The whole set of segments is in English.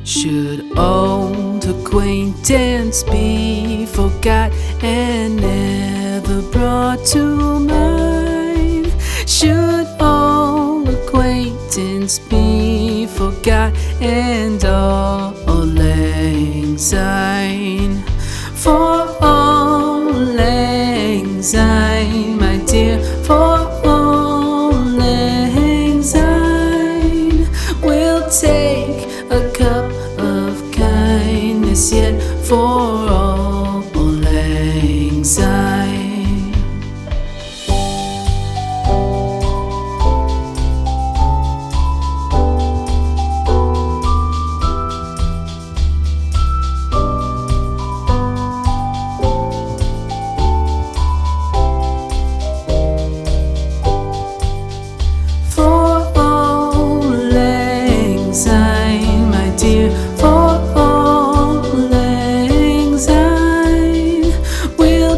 Should old acquaintance be forgot and never brought to mind? Should old acquaintance be forgot and all lang syne? For all lang syne, my dear, for all lang syne, we'll take a cup of kindness yet for all lang syne.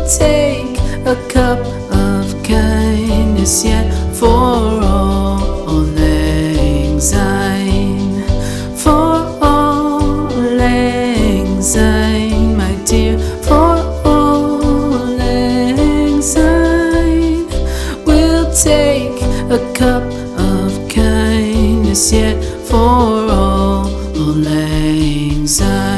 Take a cup of kindness yet for all lang syne. For all lang syne, my dear, for all lang syne, we'll take a cup of kindness yet for all lang syne.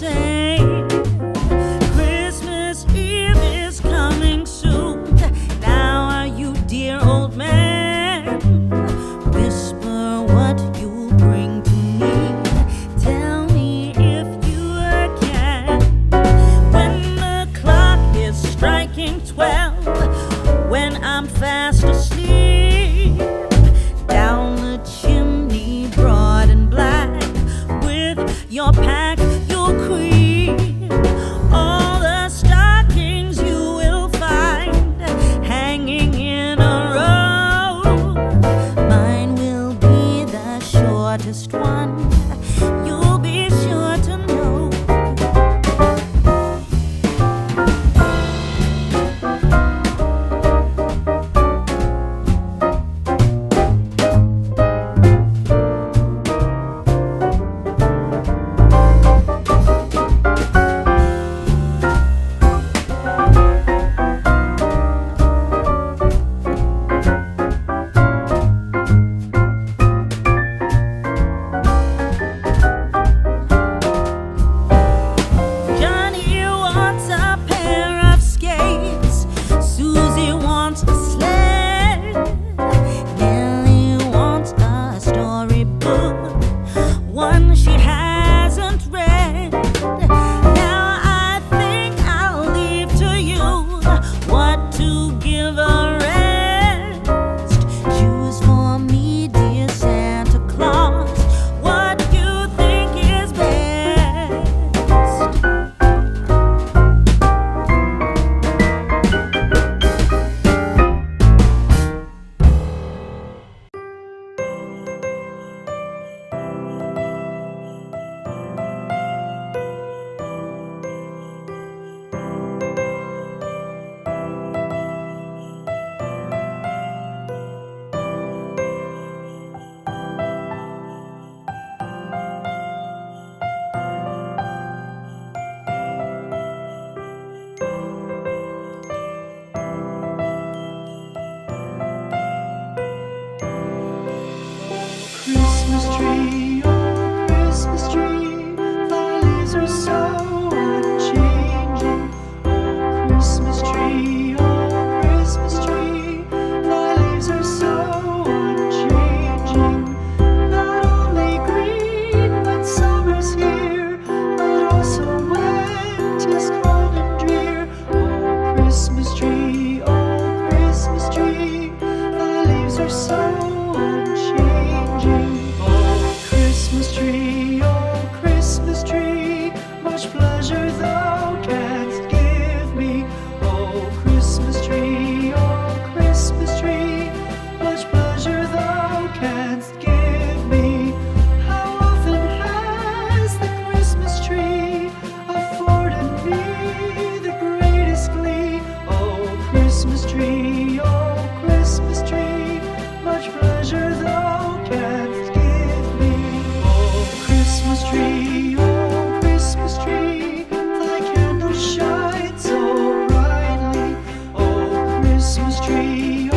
say Christmas Eve is coming soon. Now are you, dear old man? Whisper what you'll bring to me. Tell me if you can. When the clock is striking 12, when I'm fast asleep, down the chimney broad and black, with your pack you'll creep. All the stockings you will find hanging in a row. Mine will be the shortest one, you'll be sure to know. One she hasn't read. Now I think I'll leave to you what to give her rest. Choose for me, dear Santa Claus, what you think is best. Christmas tree, oh Christmas tree, thy leaves are so unchanging. Oh Christmas tree, oh Christmas tree, thy leaves are so unchanging. Not only green when summer's here, but also when 'tis cold and drear. Oh Christmas tree, thy leaves are so unchanging. Oh Christmas tree, much pleasure thou canst give me. Oh Christmas tree, much pleasure thou canst give me. How often has the Christmas tree afforded me the greatest glee? Oh Christmas tree, much pleasure thou canst give me. Oh Christmas tree, thy candles shine so brightly. Oh Christmas tree,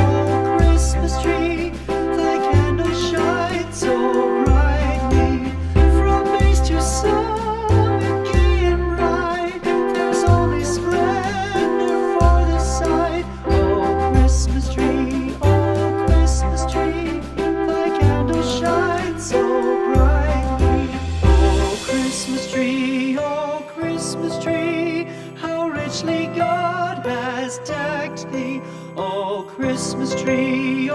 thy candles shine so brightly. From base to summit, gay and bright, there's only splendor for the sight. Oh Christmas tree, thy candles shine so brightly. Oh Christmas tree, how richly God has decked thee. Oh Christmas tree,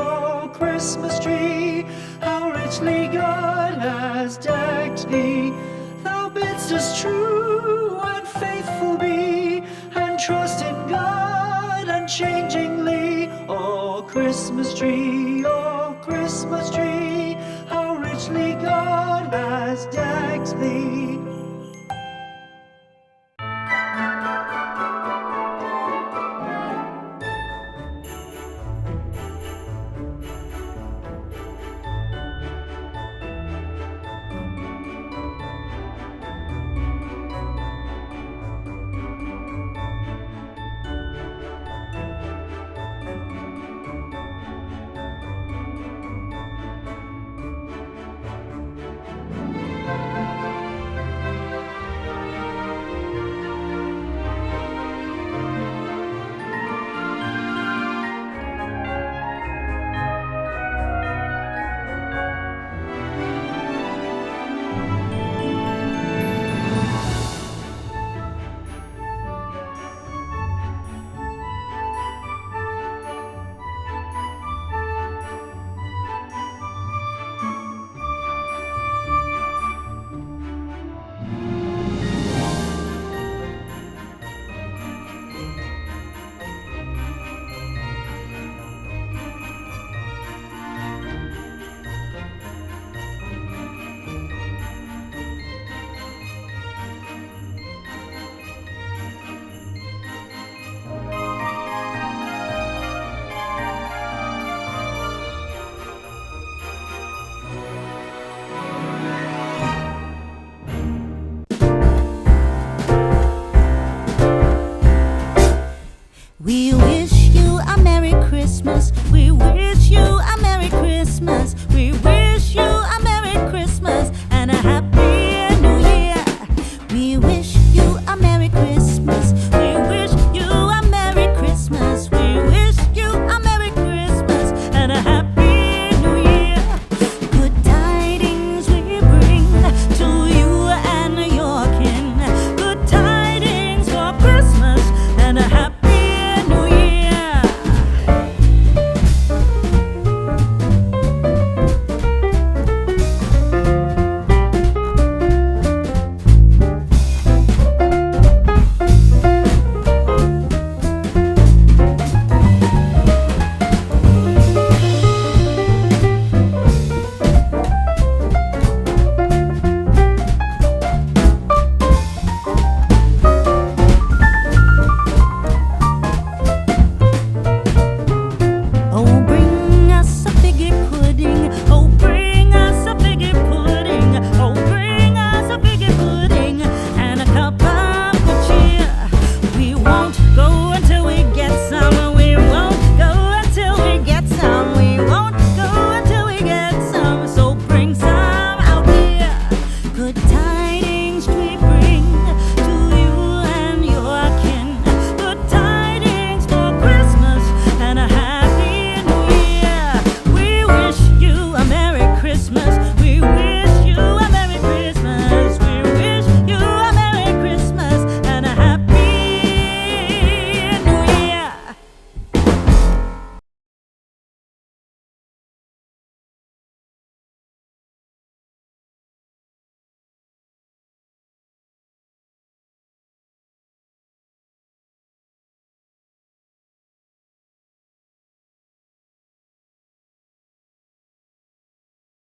how richly God has decked thee. Thou bidst us true and faithful be, and trust in God unchangingly. Oh Christmas tree,